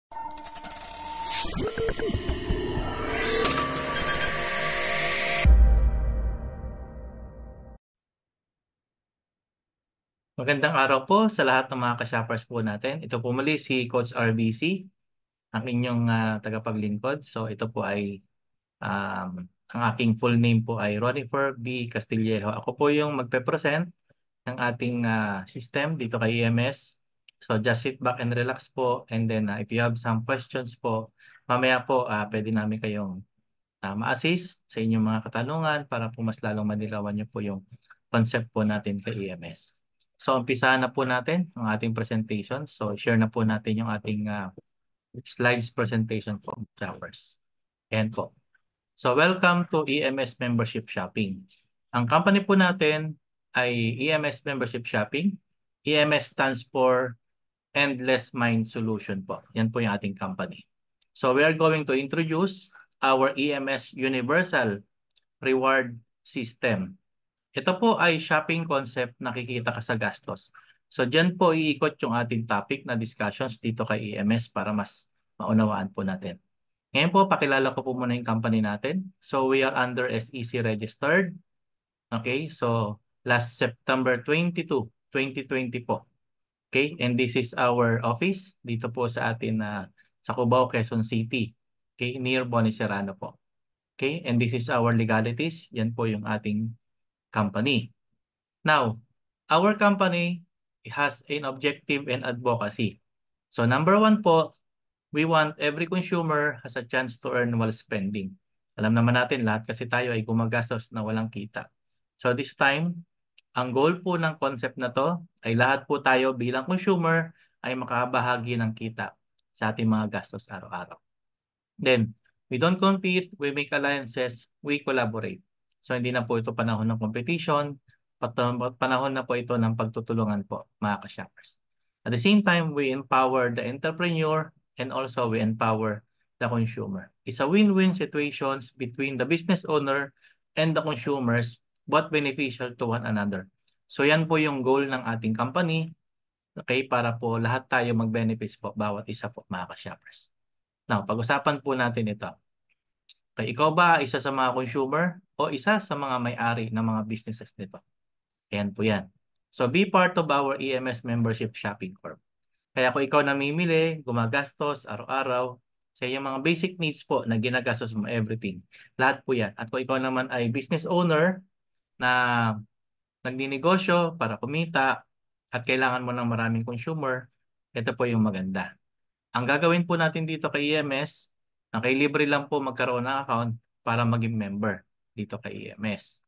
Magandang araw po sa lahat ng mga ka-shoppers po natin. Ito po muli si Coach RBC, ang inyong tagapaglingkod. So ito po ay ang aking full name po ay Ronifer B. Castillejo. Ako po yung magpe-present ng ating system dito kay EMS. So just sit back and relax po, and then if you have some questions po, mamaya po pwede namin kayong ma-assist sa inyong mga katanungan para po mas lalong manilawan niyo po yung concept po natin sa EMS. So, umpisahan na po natin ang ating presentation. So, share na po natin yung ating slides presentation po, shoppers. Ayan po. So, welcome to EMS Membership Shopping. Ang company po natin ay EMS Membership Shopping. EMS stands for Endless Mind Solution po. Yan po yung ating company. So, we are going to introduce our EMS Universal Reward System. Ito po ay shopping concept na kikita ka sa gastos. So, dyan po iikot yung ating topic na discussions dito kay EMS para mas maunawaan po natin. Ngayon po, pakilala ko po muna yung company natin. So, we are under SEC registered. Okay, so last September 22, 2020 po. Okay, and this is our office dito po sa atin sa Cubao, Quezon City. Okay, near Boni Serrano po. Okay, and this is our legalities. Yan po yung ating company. Now, our company has an objective and advocacy. So number one po, we want every consumer has a chance to earn while spending. Alam naman natin, lahat kasi tayo ay gumagastos na walang kita. So this time, ang goal po ng concept na to ay lahat po tayo bilang consumer ay makabahagi ng kita sa ating mga gastos araw-araw. Then, we don't compete, we make alliances, we collaborate. So hindi na po ito panahon ng competition, panahon na po ito ng pagtutulungan po, mga ka-shoppers. At the same time, we empower the entrepreneur and also we empower the consumer. It's a win-win situations between the business owner and the consumers, both beneficial to one another. So yan po yung goal ng ating company, okay, para po lahat tayo mag-benefits po, bawat isa po, mga ka-shoppers. Now, pag-usapan po natin ito. Okay, ikaw ba isa sa mga consumer o isa sa mga may-ari ng mga businesses nito? Ayan po yan. So, be part of our EMS Membership Shopping Corp. Kaya kung ikaw namimili, gumagastos araw-araw sa iyong mga basic needs po na ginagastos mo everything. Lahat po yan. At kung ikaw naman ay business owner na nagninegosyo para kumita at kailangan mo ng maraming consumer, ito po yung maganda. Ang gagawin po natin dito kay EMS, libre lang po magkaroon ng account para maging member dito kay EMS.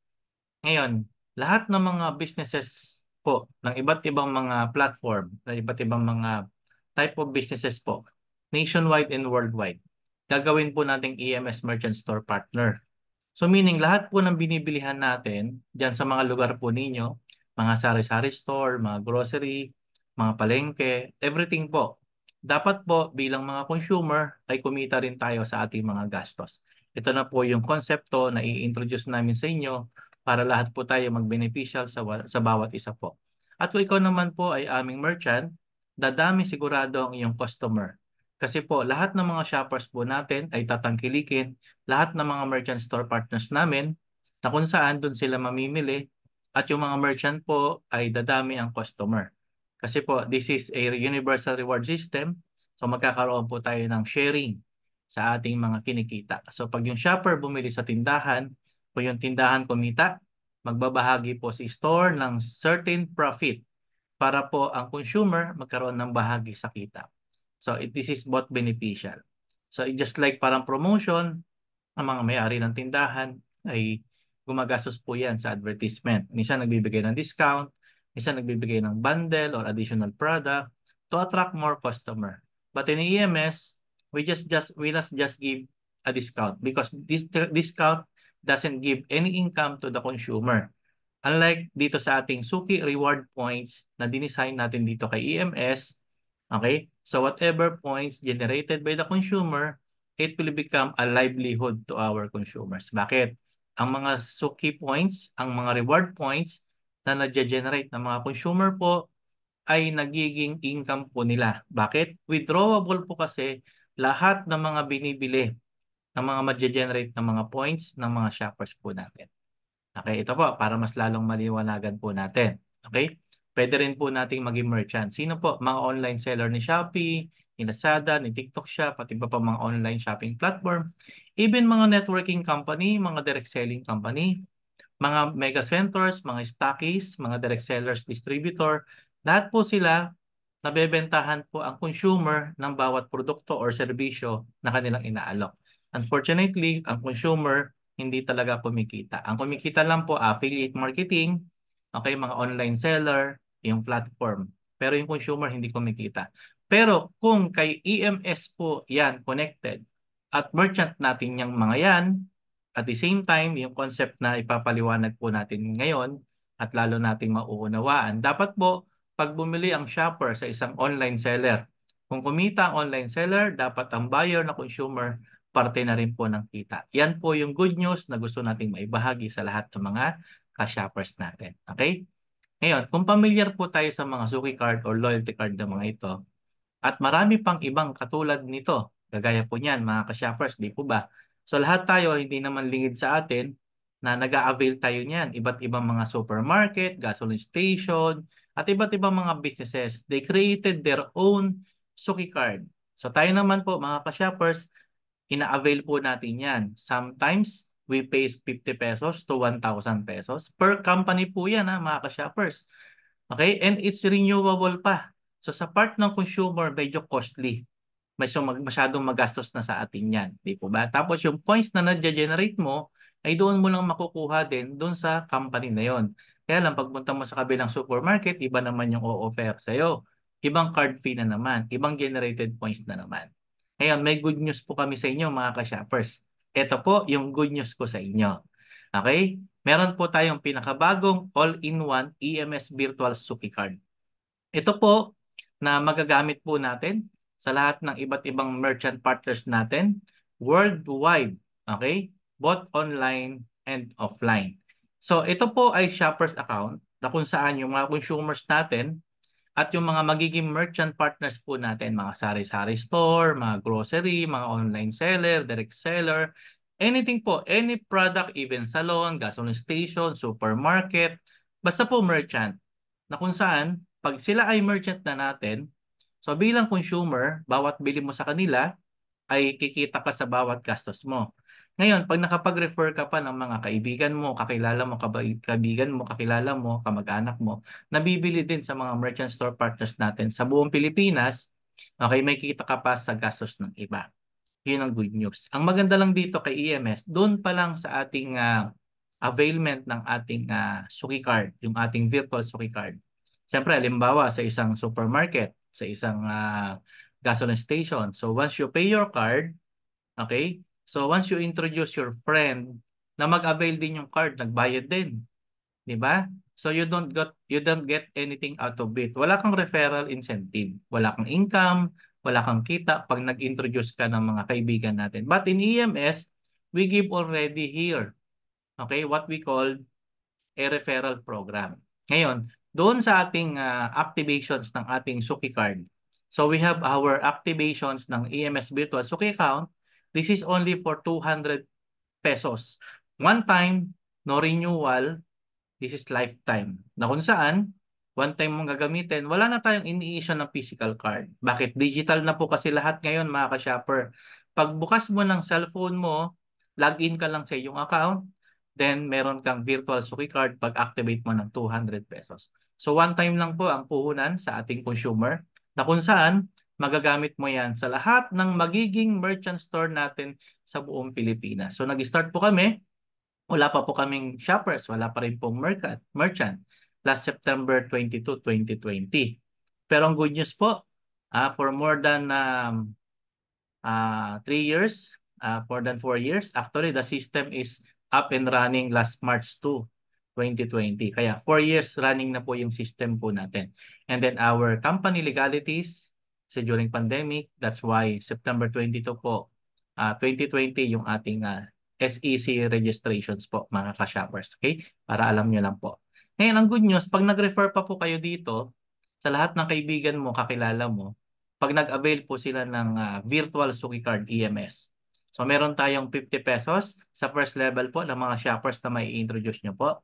Ngayon, lahat ng mga businesses po ng iba't ibang mga platform, ng iba't ibang mga type of businesses po, nationwide and worldwide, gagawin po nating EMS Merchant Store Partner. So meaning lahat po ng binibilihan natin dyan sa mga lugar po ninyo, mga sari-sari store, mga grocery, mga palengke, everything po. Dapat po bilang mga consumer ay kumita rin tayo sa ating mga gastos. Ito na po yung konsepto na i-introduce namin sa inyo para lahat po tayo mag-beneficial sa bawat isa po. At kung ikaw naman po ay aming merchant, dadami sigurado ang iyong customer. Kasi po lahat ng mga shoppers po natin ay tatangkilikin lahat ng mga merchant store partners namin na kung saan doon sila mamimili at yung mga merchant po ay dadami ang customer. Kasi po, this is a universal reward system. So magkakaroon po tayo ng sharing sa ating mga kinikita. So pag yung shopper bumili sa tindahan, kung yung tindahan kumita, magbabahagi po si store ng certain profit para po ang consumer magkaroon ng bahagi sa kita. So this is both beneficial. So just like parang promotion, ang mga may-ari ng tindahan ay gumagastos po yan sa advertisement. Minsan nagbibigay ng discount, minsan nagbibigay ng bundle or additional product to attract more customer. But in EMS, we not just give a discount because this discount doesn't give any income to the consumer. Unlike dito sa ating Suki Reward Points na dinesign natin dito kay EMS, okay? So whatever points generated by the consumer, it will become a livelihood to our consumers. Bakit? Ang mga Suki points, ang mga reward points na nag-generate ng mga consumer po ay nagiging income po nila. Bakit? Withdrawable po kasi lahat ng mga binibili ng mga magge-generate ng mga points ng mga shoppers po natin. Okay, ito po para mas lalong maliwanagan po natin. Okay? Pwede rin po nating maging merchant. Sino po? Mga online seller ni Shopee, ni Lazada, ni TikTok Shop, pati pa mga online shopping platform. Even mga networking company, mga direct selling company, mga mega centers, mga stockists, mga direct sellers, distributor, lahat po sila nabebentahan po ang consumer ng bawat produkto or serbisyo na kanilang inaalok. Unfortunately, ang consumer hindi talaga kumikita. Ang kumikita lang po affiliate marketing, okay, mga online seller, yung platform. Pero yung consumer hindi kumikita. Pero kung kay EMS po yan connected at merchant natin yung mga yan, at the same time, yung concept na ipapaliwanag po natin ngayon at lalo nating mauunawaan, dapat po pag bumili ang shopper sa isang online seller, kung kumita ang online seller, dapat ang buyer na consumer parte na rin po ng kita. Yan po yung good news na gusto nating maibahagi sa lahat ng mga ka-shoppers natin. Okay? Ngayon, kung familiar po tayo sa mga Suki card or loyalty card ng mga ito, at marami pang ibang katulad nito, kagaya po niyan mga ka-shoppers, di po ba? So lahat tayo, hindi naman lingid sa atin na nag-a-avail tayo niyan. Iba't ibang mga supermarket, gasoline station, at iba't ibang mga businesses. They created their own Suki card. So tayo naman po mga ka-shoppers, ina-avail po natin yan. Sometimes, we pay 50 pesos to 1,000 pesos. Per company po yan ha, mga ka-shoppers. Okay? And it's renewable pa. So sa part ng consumer, medyo costly. Masyadong magastos na sa atin yan. Di po ba? Tapos yung points na nadya-generate mo, ay doon mo lang makukuha din doon sa company na yon. Kaya lang, pagpunta mo sa kabilang supermarket, iba naman yung o-offer sa'yo. Ibang card fee na naman. Ibang generated points na naman. Ngayon, may good news po kami sa inyo mga ka-shoppers. Ito po yung good news ko sa inyo. Okay? Meron po tayong pinakabagong all-in-one EMS Virtual Suki Card. Ito po na magagamit po natin sa lahat ng iba't ibang merchant partners natin worldwide. Okay? Both online and offline. So ito po ay shopper's account na kung saan yung mga consumers natin at yung mga magiging merchant partners po natin, mga sari-sari store, mga grocery, mga online seller, direct seller, anything po, any product, even salon, gasoline station, supermarket, basta po merchant, na kung saan, pag sila ay merchant na natin, so bilang consumer, bawat bili mo sa kanila, ay kikita ka sa bawat gastos mo. Ngayon, pag nakapag-refer ka pa ng mga kaibigan mo, kakilala mo, kaibigan mo, kakilala mo, kamag-anak mo, nabibili din sa mga merchant store partners natin sa buong Pilipinas, okay, may kita ka pa sa gastos ng iba. Yun ang good news. Ang maganda lang dito kay EMS, doon pa lang sa ating availment ng ating Suki card, yung ating virtual Suki card. Siyempre, halimbawa sa isang supermarket, sa isang gasoline station. So once you pay your card, okay? So once you introduce your friend na mag-avail din yung card, nagbayad din, 'di ba? So you don't get anything out of it. Wala kang referral incentive, wala kang income, wala kang kita pag nag-introduce ka ng mga kaibigan natin. But in EMS, we give already here, okay, what we call a referral program. Ngayon, doon sa ating activations ng ating Suki card. So we have our activations ng EMS Virtual Suki account. This is only for 200 pesos. One time, no renewal, this is lifetime. Na kung saan, one time mong gagamitin, wala na tayong ini-issue ng physical card. Bakit? Digital na po kasi lahat ngayon mga ka-shopper. Pag bukas mo ng cellphone mo, login ka lang sa iyong account, then meron kang virtual Suki card pag activate mo ng 200 pesos. So one time lang po ang puhunan sa ating consumer na kung saan magagamit mo yan sa lahat ng magiging merchant store natin sa buong Pilipinas. So nag-start po kami, wala pa po kaming shoppers, wala pa rin pong merchant last September 22, 2020. Pero ang good news po, for more than 3 years, more than 4 years, actually the system is up and running last March 2, 2020. Kaya 4 years running na po yung system po natin. And then our company legalities, kasi during pandemic, that's why September 22 po, 2020 yung ating SEC registrations po mga ka-shoppers. Okay? Para alam nyo lang po. Ngayon, ang good news, pag nag-refer pa po kayo dito, sa lahat ng kaibigan mo, kakilala mo, pag nag-avail po sila ng virtual Suki Card EMS. So meron tayong 50 pesos sa first level po ng mga shoppers na may introduce nyo po.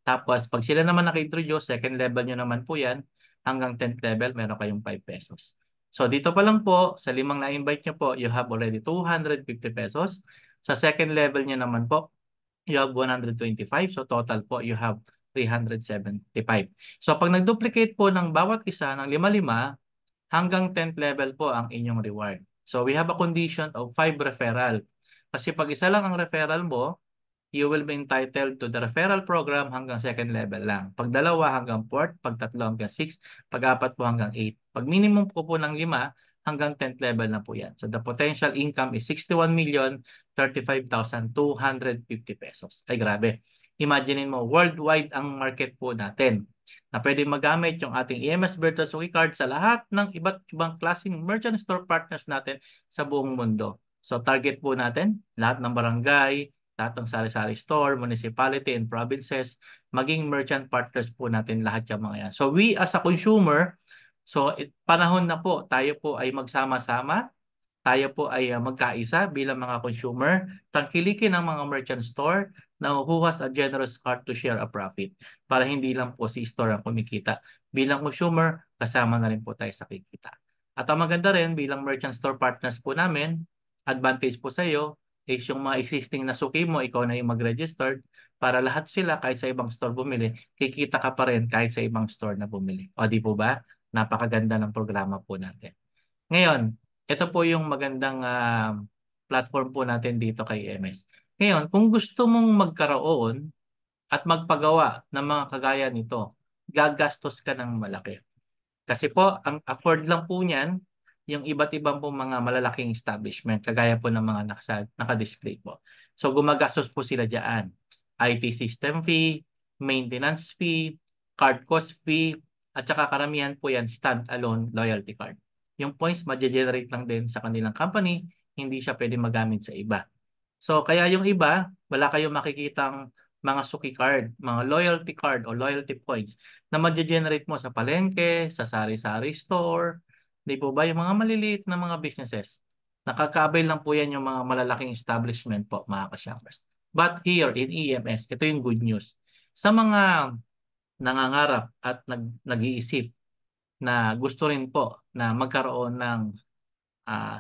Tapos pag sila naman naka-introduce, second level nyo naman po yan, hanggang 10th level, meron kayong 5 pesos. So dito pa lang po, sa limang na-invite nyo po, you have already 250 pesos. Sa second level nyo naman po, you have 125. So total po, you have 375. So pag nag-duplicate po ng bawat isa ng 5-5, hanggang 10th level po ang inyong reward. So we have a condition of 5 referral. Kasi pag isa lang ang referral mo, you will be entitled to the referral program hanggang second level lang. Pag dalawa hanggang fourth, pag tatlo hanggang 6, pag apat po hanggang 8. Pag minimum po ng 5, hanggang 10th level na po yan. So the potential income is 61,035,250 pesos. Ay grabe. Imaginein mo, worldwide ang market po natin na pwede magamit yung ating EMS Virtual Suki Card sa lahat ng iba't ibang klaseng merchant store partners natin sa buong mundo. So target po natin, lahat ng barangay, lahat ng sari-sari store, municipality and provinces, maging merchant partners po natin lahat yung mga yan. So we as a consumer, panahon na po, tayo po ay magsama-sama, tayo po ay magkaisa bilang mga consumer, tangkilikin ang mga merchant store na who has a generous heart to share a profit para hindi lang po si store ang kumikita. Bilang consumer, kasama na rin po tayo sa kikita. At ang maganda rin, bilang merchant store partners po namin, advantage po sa iyo is yung mga existing na suki mo, ikaw na yung mag-registered para lahat sila kahit sa ibang store bumili, kikita ka pa rin kahit sa ibang store na bumili. O di po ba? Napakaganda ng programa po natin. Ngayon, ito po yung magandang platform po natin dito kay EMS. Ngayon, kung gusto mong magkaroon at magpagawa ng mga kagaya nito, gagastos ka ng malaki. Kasi po, ang afford lang po niyan, yung iba't ibang po mga malalaking establishment, kagaya po ng mga naka-display po. So gumagastos po sila diyan. IT system fee, maintenance fee, card cost fee, at saka karamihan po yan stand-alone loyalty card. Yung points ma-generate lang din sa kanilang company, hindi siya pwede magamit sa iba. So kaya yung iba, wala kayong makikitang mga suki card, mga loyalty card o loyalty points na ma-generate mo sa palengke, sa sari-sari store, di po ba yung mga maliliit na mga businesses. Nakaka-avail lang po yan yung mga malalaking establishment po, mga ka-shoppers. But here in EMS, ito yung good news. Sa mga nangangarap at nag-iisip na gusto rin po na magkaroon ng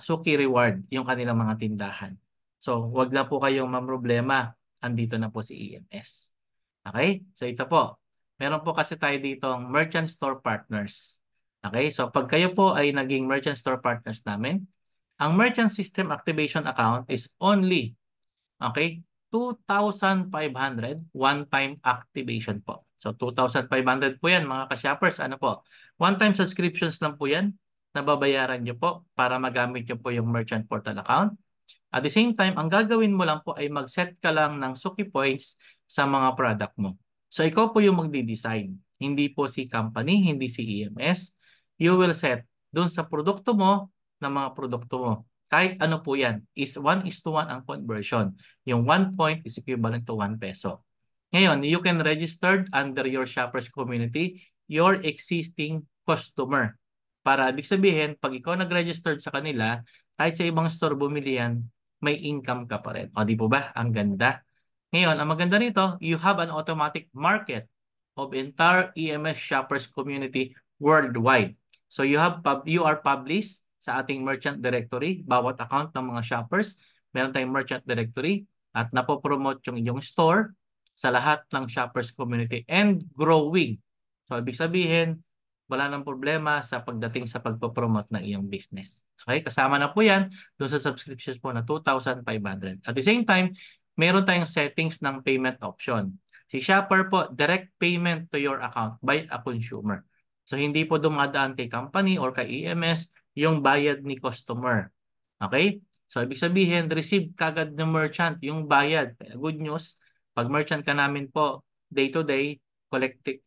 suki reward yung kanilang mga tindahan. So, wag na po kayong mamroblema. Andito na po si EMS. Okay? So, ito po. Meron po kasi tayo ditong merchant store partners. Okay? So, pag kayo po ay naging merchant store partners namin, ang merchant system activation account is only, okay, 2,500 one-time activation po. So, 2,500 po yan mga ka-shoppers. Ano po? One-time subscriptions lang po yan na babayaran nyo po para magamit nyo po yung merchant portal account. At the same time, ang gagawin mo lang po ay mag-set ka lang ng Suki Points sa mga product mo. So, ikaw po yung magdi-design. Hindi po si company, hindi si EMS. You will set dun sa produkto mo ng mga produkto mo. Kahit ano po yan, is 1:1 ang conversion. Yung 1 point is equivalent to 1 peso. Ngayon, you can register under your shoppers community your existing customer. Para ibig sabihin, pag ikaw nag-registered sa kanila, kahit sa ibang store bumili yan, may income ka pa rin. O di po ba? Ang ganda. Ngayon, ang maganda nito, you have an automatic market of entire EMS shoppers community worldwide. So you are published sa ating merchant directory, bawat account ng mga shoppers, meron tayong merchant directory at napopromote yung inyong store sa lahat ng shoppers community and growing. So ibig sabihin, wala nang problema sa pagdating sa pagpopromote ng iyong business. Okay, kasama na po yan doon sa subscriptions po na 2,500. At the same time, meron tayong settings ng payment option. Si shopper po, direct payment to your account by a consumer. So hindi po dumadaan kay company or kay EMS yung bayad ni customer. Okay? So ibig sabihin, receive kagad ng merchant yung bayad. Good news, pag merchant ka namin po, day to day,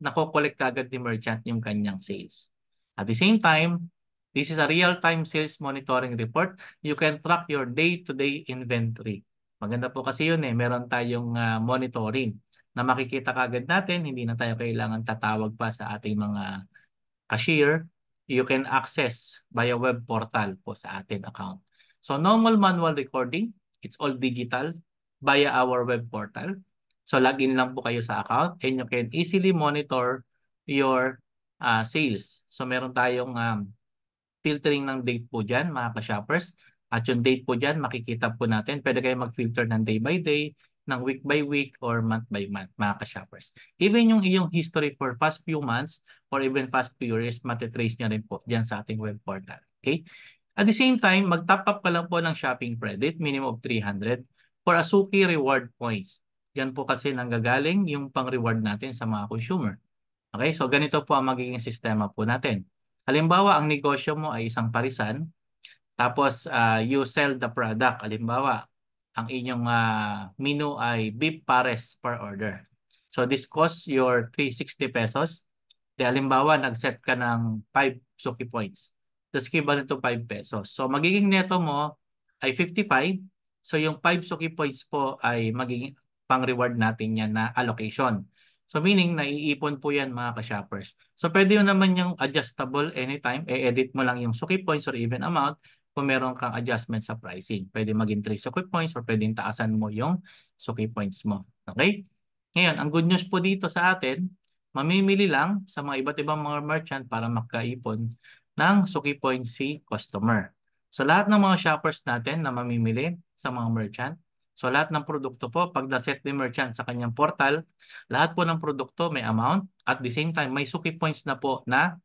nako-collect kagad ni merchant yung kanyang sales. At the same time, this is a real-time sales monitoring report. You can track your day-to-day inventory. Maganda po kasi yun eh. Meron tayong monitoring na makikita kagad natin. Hindi na tayo kailangan tatawag pa sa ating mga cashier, you can access via web portal po sa atin account. So normal manual recording, it's all digital via our web portal. So login lang po kayo sa account and you can easily monitor your sales. So meron tayong filtering ng date po dyan, mga ka-shoppers. At yung date po dyan, makikita po natin. Pwede kayo mag-filter ng day by day, ng week by week, or month by month, mga ka-shoppers. Even yung iyong history for past few months, or even past few years, matitrace nyo rin po dyan sa ating web portal. Okay? At the same time, mag-top up ka lang po ng shopping credit, minimum of 300, for Asuki reward points. Diyan po kasi nanggagaling yung pang-reward natin sa mga consumer. Okay, so ganito po ang magiging sistema po natin. Halimbawa, ang negosyo mo ay isang parisan, tapos you sell the product. Halimbawa, ang inyong menu ay beef pares per order. So this costs your 360 pesos. Di halimbawa, nag-set ka ng 5 Suki points. Tapos equivalent to 5 pesos. So magiging neto mo ay 55. So yung 5 Suki points po ay magiging pang-reward natin yan na allocation. So meaning, naiipon po yan mga ka-shoppers. So pwede yun naman yung adjustable anytime. E-edit mo lang yung Suki points or even amount kung meron kang adjustment sa pricing. Pwede maging 3 Suki points or pwedeng taasan mo yung Suki points mo. Okay? Ngayon, ang good news po dito sa atin, mamimili lang sa mga iba't ibang mga merchant para makaipon ng Suki points si customer. So lahat ng mga shoppers natin na mamimili sa mga merchant, so lahat ng produkto po, pag na-set ni merchant sa kanyang portal, lahat po ng produkto may amount at the same time may Suki points na po na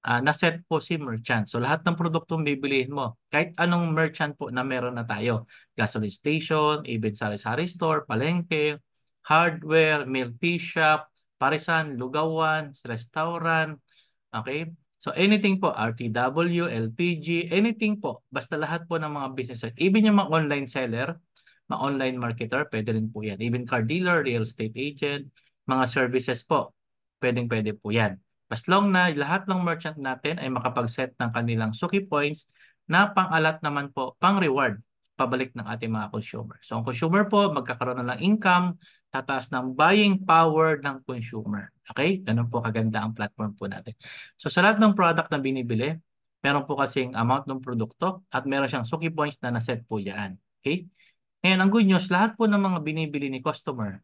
na-set po si merchant. So lahat ng produktong bibilihin mo, kahit anong merchant po na meron na tayo, gasoline station, even sari-sari store, palengke, hardware, milk tea shop, parisan, lugawan, restaurant, okay? So anything po, RTW, LPG, anything po, basta lahat po ng mga businesses, even yung mga online seller, mga online marketer, pwede rin po yan. Even car dealer, real estate agent, mga services po, pwede po yan. As long na lahat ng merchant natin ay makapag-set ng kanilang Suki points na pang-alat naman po, pang-reward, pabalik ng ating mga consumer. So ang consumer po, magkakaroon na ng income, tataas ng buying power ng consumer. Okay? Ganun po kaganda ang platform po natin. So sa lahat ng product na binibili, meron po kasing amount ng produkto at meron siyang Suki points na naset po yan. Okay? Ngayon, ang good news, lahat po ng mga binibili ni customer,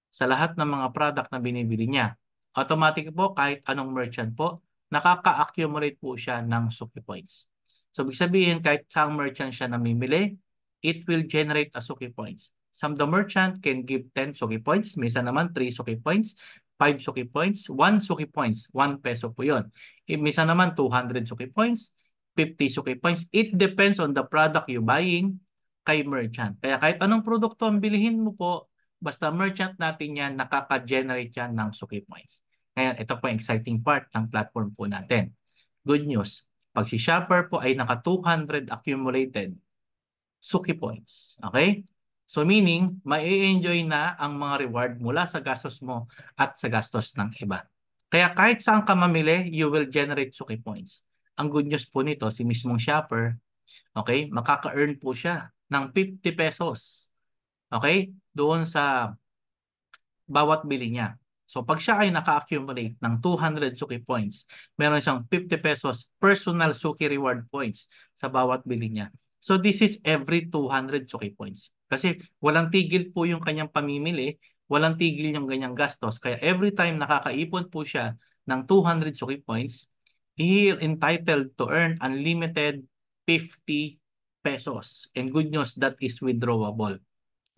sa lahat ng mga product na binibili niya, automatic po kahit anong merchant po, nakaka-accumulate po siya ng Suki points. So, ibig sabihin, kahit saang merchant siya namimili, it will generate a Suki points. Some the merchant can give 10 Suki points, minsan naman 3 Suki points, 5 Suki points, 1 Suki points, 1 peso po yun. Minsan naman 200 Suki points, 50 Suki points. It depends on the product you buying kay merchant. Kaya kahit anong produkto ang bilihin mo po, basta merchant natin yan, nakaka-generate yan ng Suki points. Ngayon, ito po yung exciting part ng platform po natin. Good news, pag si shopper po ay naka 200 accumulated Suki points. Okay? So meaning, mai-enjoy na ang mga reward mula sa gastos mo at sa gastos ng iba. Kaya kahit saan ka mamili, you will generate Suki points. Ang good news po nito, si mismong shopper, okay, makaka-earn po siya ng 50 pesos. Okay? Doon sa bawat bili niya. So pag siya ay naka-accumulate ng 200 Suki points, meron siyang 50 pesos personal Suki reward points sa bawat bili niya. So this is every 200 Suki points. Kasi walang tigil po yung kanyang pamimili, walang tigil yung ganyang gastos. Kaya every time nakakaipon po siya ng 200 Suki points, he is entitled to earn unlimited 50 pesos. And good news, that is withdrawable.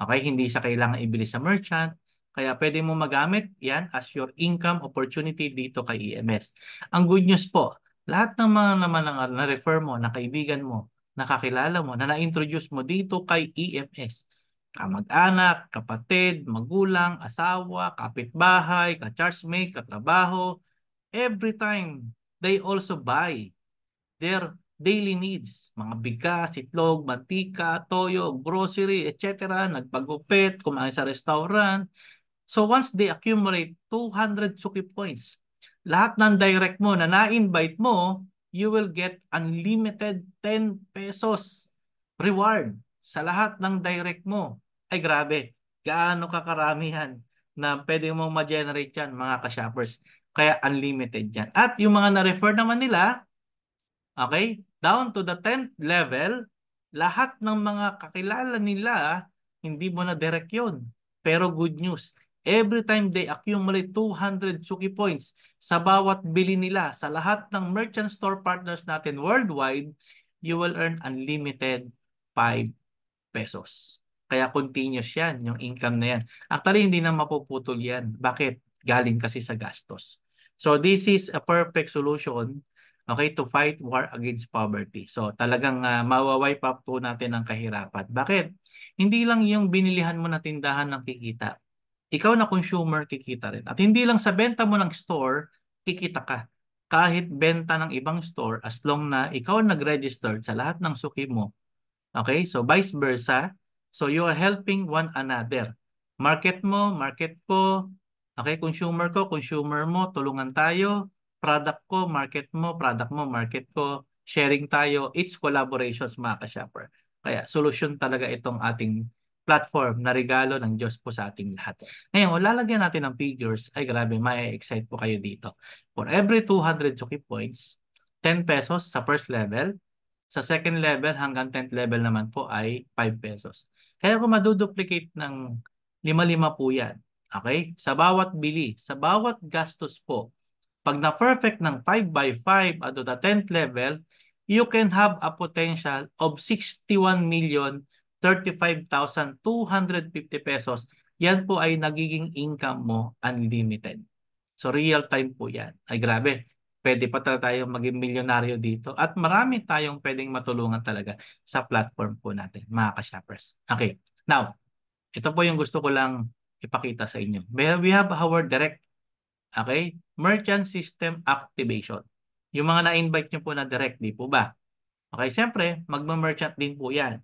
Okay, hindi siya kailangan ibili sa merchant. Kaya pwede mo magamit yan as your income opportunity dito kay EMS. Ang good news po, lahat ng mga naman na-refer mo, na kaibigan mo, nakakilala mo, na na-introduce mo dito kay EMS, kamag-anak, kapatid, magulang, asawa, kapitbahay, ka-chargemate, katrabaho, every time they also buy their daily needs, mga bigas, itlog, mantika, toyo, grocery, etc., nagpagupit, kumain sa restaurant. So once they accumulate 200 Suki points, lahat ng direct mo na na-invite mo, you will get unlimited 10 pesos reward sa lahat ng direct mo. Ay grabe, gaano kakaramihan na pwede mong ma-generate yan mga ka-shoppers. Kaya unlimited yan. At yung mga na-refer naman nila, okay, down to the 10th level, lahat ng mga kakilala nila, hindi mo na direct yun. Pero good news, every time they accumulate 200 Suki points sa bawat bili nila sa lahat ng merchant store partners natin worldwide, you will earn unlimited 5 pesos. Kaya continuous yan, yung income na yan. Actually, hindi na mapuputol yan. Bakit? Galing kasi sa gastos. So, this is a perfect solution, okay, to fight war against poverty. So, talagang mawawipe up po natin ang kahirapan. Bakit? Hindi lang yung binilihan mo na tindahan ng kikita. Ikaw na consumer, kikita rin. At hindi lang sa benta mo ng store, kikita ka. Kahit benta ng ibang store, as long na ikaw nag-register sa lahat ng suki mo, okay? So vice versa. So you are helping one another. Market mo, market ko. Okay, consumer ko, consumer mo, tulungan tayo. Product ko, market mo, product mo, market ko. Sharing tayo. It's collaborations mga ka-shopper. Kaya solusyon talaga itong ating platform na regalo ng Diyos po sa ating lahat. Ngayon, lalagyan natin ng figures. Ay grabe, ma-excite po kayo dito. For every 200 Suki points, 10 pesos sa first level. Sa second level hanggang 10th level naman po ay 5 pesos. Kaya kung maduduplicate ng 5-5 po yan, okay? Sa bawat bili, sa bawat gastos po, pag na-perfect ng 5 by 5 at the 10th level, you can have a potential of 61,035,250 pesos. Yan po ay nagiging income mo unlimited. So real time po yan. Ay grabe. Pwede pa tayong maging milyonaryo dito at marami tayong pwedeng matulungan talaga sa platform po natin, mga ka-shoppers. Okay. Now, ito po yung gusto ko lang ipakita sa inyo. We have our direct, okay, merchant system activation. Yung mga na-invite nyo po na direct, di po ba? Okay, siyempre, magma-merchant din po yan.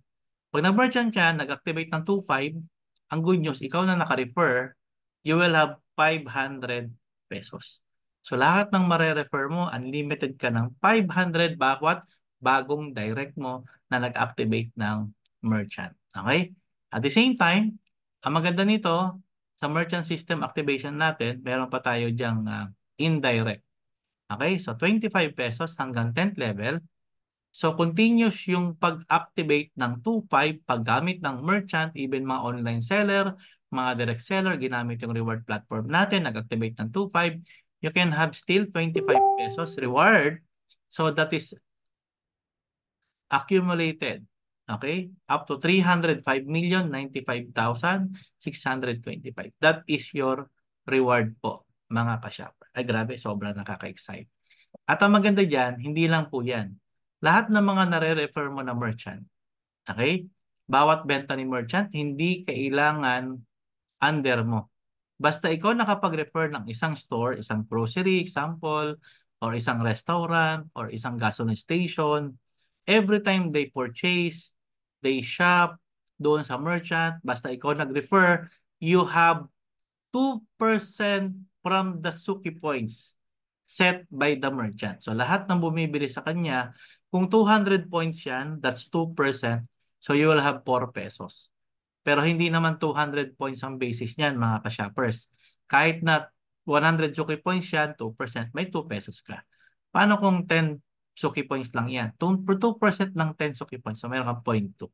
Pag nag-merchant ka, nag-activate ng 2.5, ang good news, ikaw na naka-refer, you will have 500 pesos. So lahat ng mare-refer mo, unlimited ka ng 500 bawat bagong direct mo na nag-activate ng merchant. Okay? At the same time, ang maganda nito, sa merchant system activation natin, meron pa tayo diyang indirect. Okay? So 25 pesos hanggang 10th level. So continuous yung pag-activate ng 2.5 paggamit ng merchant, even mga online seller, mga direct seller, ginamit yung reward platform natin, nag-activate ng 2.5, you can have still 25 pesos reward. So that is accumulated, okay, up to 305,095,625. That is your reward po, mga ka-shopper. Ay grabe, sobrang nakaka-excite. At ang maganda dyan, hindi lang po yan. Lahat ng mga nare-refer mo na merchant, okay? Bawat benta ni merchant, hindi kailangan under mo. Basta ikaw nakapag-refer ng isang store, isang grocery, example, or isang restaurant, or isang gasoline station, every time they purchase, they shop doon sa merchant, basta ikaw nag-refer, you have 2% from the Suki points set by the merchant. So lahat ng bumibili sa kanya, kung 200 points yan, that's 2%. So you will have 4 pesos. Pero hindi naman 200 points ang basis niyan, mga ka-shoppers. Kahit na 100 Suki points yan, 2%, may 2 pesos ka. Paano kung 10 Suki points lang yan? 2% lang 10 Suki points. So meron kang 0.2.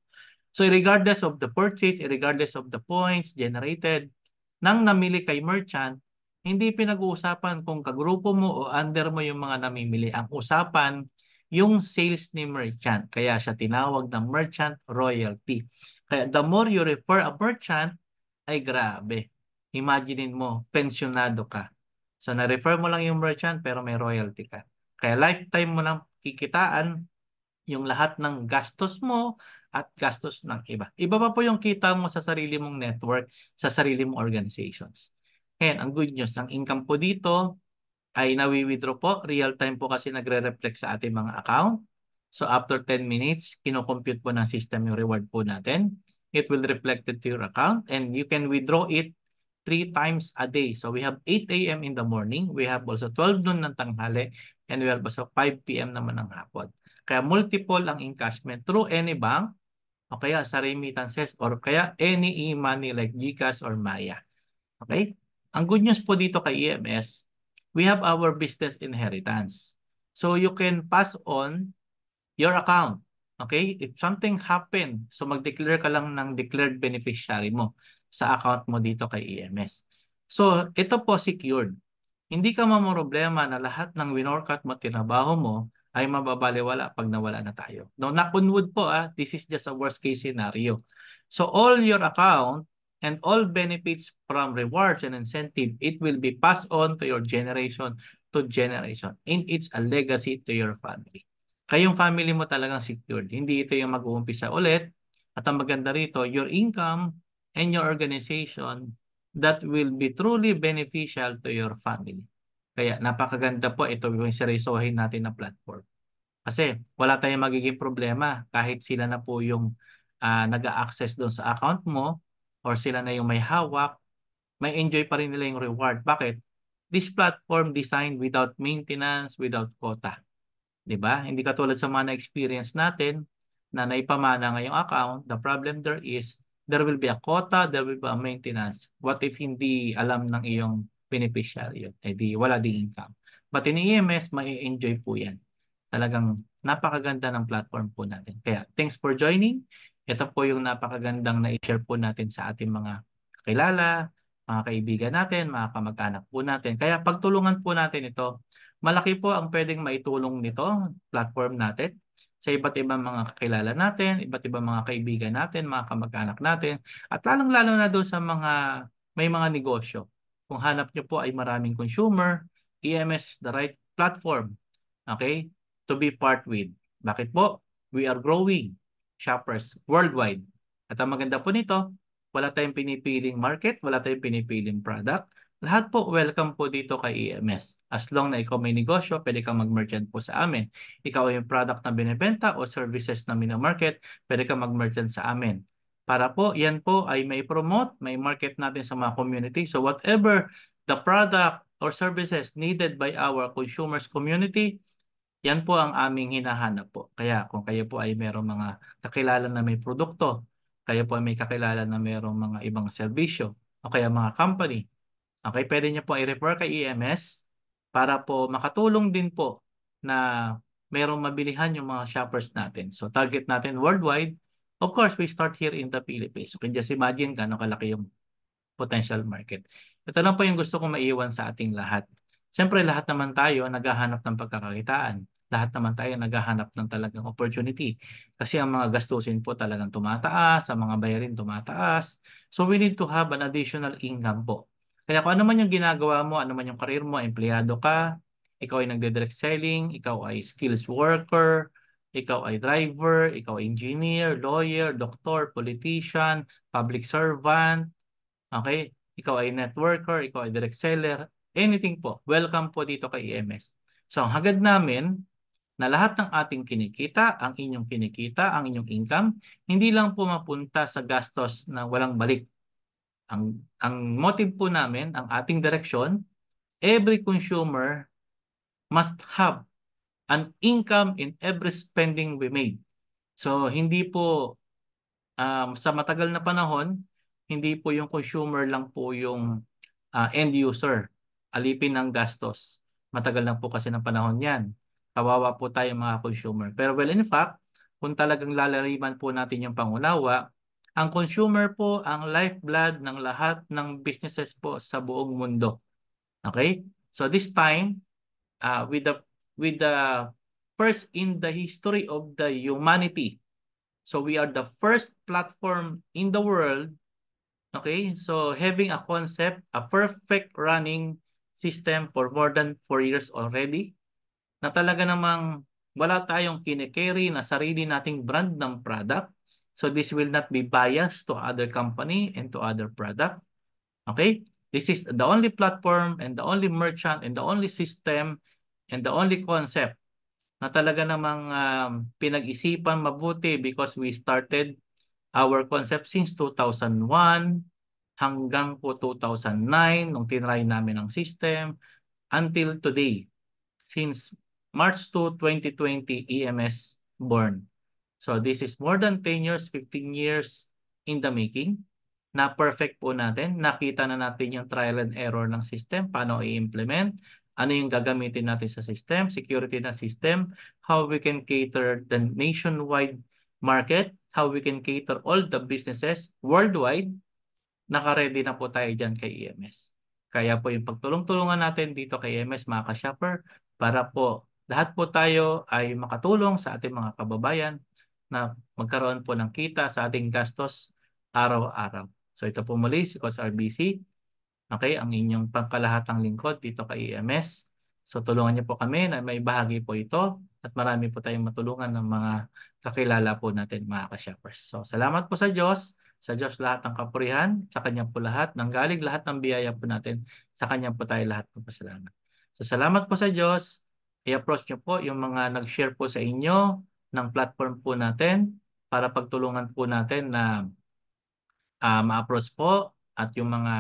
So regardless of the purchase, regardless of the points generated, nang namili kay merchant, hindi pinag-uusapan kung kagrupo mo o under mo yung mga namimili. Ang usapan, yung sales ni merchant. Kaya siya tinawag ng merchant royalty. Kaya the more you refer a merchant, ay grabe. Imaginein mo, pensyonado ka. So na-refer mo lang yung merchant pero may royalty ka. Kaya lifetime mo lang kikitaan yung lahat ng gastos mo at gastos ng iba. Iba pa po yung kita mo sa sarili mong network, sa sarili mong organizations. And ang good news, ang income po dito ay nawi-withdraw po. Real time po kasi nagre-reflect sa ating mga account. So after 10 minutes, kinocompute po ng system yung reward po natin. It will reflect it to your account and you can withdraw it 3 times a day. So we have 8 a.m. in the morning. We have also 12 noon ng tanghali and we have also 5 p.m. naman ng hapon. Kaya multiple ang encashment through any bank o kaya sa remittances or kaya any e-money like GCash or Maya. Okay? Ang good news po dito kay EMS, we have our business inheritance. So you can pass on your account. Okay? If something happen, so mag-declare ka lang ng declared beneficiary mo sa account mo dito kay EMS. So, ito po secured. Hindi ka mamroblema na lahat ng winorkat mo, tinabaho mo, ay mababaliwala pag nawala na tayo. No, knock on wood po, this is just a worst case scenario. So, all your account and all benefits from rewards and incentive, it will be passed on to your generation to generation. And it's a legacy to your family. Kayong family mo talagang secured. Hindi ito yung mag-uumpisa ulit. At ang maganda rito, your income and your organization that will be truly beneficial to your family. Kaya napakaganda po ito yung seryosohin natin na platform. Kasi wala tayong magiging problema kahit sila na po yung nag-a-access doon sa account mo or sila na yung may hawak, may enjoy pa rin nila yung reward. Bakit? This platform designed without maintenance, without quota. 'Di ba? Hindi katulad sa mga na-experience natin na naipamana ngayong account, the problem there is there will be a quota, there will be a maintenance. What if hindi alam ng iyong beneficiary yun? Eh di wala ding income. But in EMS, mai-enjoy po yan. Talagang napakaganda ng platform po natin. Kaya thanks for joining. Ito po yung napakagandang na-share po natin sa ating mga kakilala, mga kaibigan natin, mga kamag-anak po natin. Kaya pagtulungan po natin ito. Malaki po ang pwedeng maitulong nito, platform natin, sa iba't ibang mga kakilala natin, iba't ibang mga kaibigan natin, mga kamag-anak natin, at lalong-lalo na doon sa mga may mga negosyo. Kung hanap nyo po ay maraming consumer, EMS is the right platform, okay, to be part with. Bakit po? We are growing shoppers worldwide. At ang maganda po nito, wala tayong pinipiling market, wala tayong pinipiling product. Lahat po welcome po dito kay EMS. As long na ikaw may negosyo, pwede kang mag-merchant po sa amin. Ikaw ay yung product na binibenta o services na minamarket, pwede kang mag-merchant sa amin. Para po, yan po ay may promote, may market natin sa mga community. So whatever the product or services needed by our consumers community, yan po ang aming hinahanap po. Kaya kung kayo po ay merong mga kakilala na may produkto, kayo po ay may kakilala na merong mga ibang serbisyo, o kaya mga company, okay, pwede niyo po i-refer kay EMS para po makatulong din po na merong mabilihan yung mga shoppers natin. So target natin worldwide. Of course, we start here in the Philippines. So, can just imagine gaano kalaki yung potential market. Ito lang po yung gusto kong maiwan sa ating lahat. Siyempre, lahat naman tayo naghahanap ng pagkakakitaan. Lahat naman tayo naghahanap ng talagang opportunity. Kasi ang mga gastusin po talagang tumataas, ang mga bayarin tumataas. So we need to have an additional income po. Kaya kung ano man yung ginagawa mo, ano man yung career mo, empleyado ka, ikaw ay nagde-direct selling, ikaw ay skills worker, ikaw ay driver, ikaw ay engineer, lawyer, doktor, politician, public servant, okay? Ikaw ay networker, ikaw ay direct seller, anything po. Welcome po dito kay EMS. So, ang hagad namin na lahat ng ating kinikita, ang inyong kinikita, ang inyong income, hindi lang po mapunta sa gastos na walang balik. Ang motive po namin, ang ating direksyon, every consumer must have an income in every spending we made. So, hindi po sa matagal na panahon, hindi po yung consumer lang po yung end user. Alipin ng gastos. Matagal lang po kasi ng panahon yan. Kawawa po tayo mga consumer. Pero well, in fact, kung talagang lalariman po natin yung pangunawa, ang consumer po ang lifeblood ng lahat ng businesses po sa buong mundo. Okay? So this time, with the first in the history of the humanity, so we are the first platform in the world, okay? So having a concept, a perfect running system for more than 4 years already, na talaga namang wala tayong kine-carry na sarili nating brand ng product. So this will not be biased to other company and to other product. Okay? This is the only platform and the only merchant and the only system and the only concept na talaga namang pinag-isipan mabuti because we started our concept since 2001 hanggang po 2009 nung tinry namin ang system until today, since March 2, 2020, EMS born. So this is more than 10 years, 15 years in the making. Na perfect po natin. Nakita na natin yung trial and error ng system, paano i-implement, ano yung gagamitin natin sa system, security na system, how we can cater the nationwide market, how we can cater all the businesses worldwide. Naka-ready na po tayo dyan kay EMS. Kaya po yung pagtulong-tulungan natin dito kay EMS mga ka-shopper para po lahat po tayo ay makatulong sa ating mga kababayan na magkaroon po ng kita sa ating gastos araw-araw. So ito po muli si Coach RBC. Okay, ang inyong pangkalahatang lingkod dito kay EMS. So tulungan niyo po kami na may bahagi po ito at marami po tayong matulungan ng mga kakilala po natin mga ka-shoppers. So salamat po sa Diyos lahat ng kapurihan, sa Kanya po lahat, nanggaling lahat ng biyaya po natin, sa Kanya po tayo lahat po pasalamat. So salamat po sa Diyos, i-approach niyo po yung mga nag-share po sa inyo ng platform po natin para pagtulungan po natin na ma-approach po at yung mga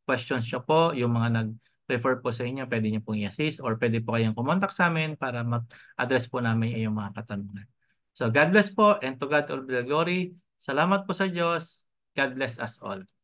questions nyo po, yung mga nag-refer po sa inyo, pwede nyo pong i-assist or pwede po kayong kumontak sa amin para ma-address po namin yung mga katanungan. So God bless po and to God all the glory. Salamat po sa Diyos. God bless us all.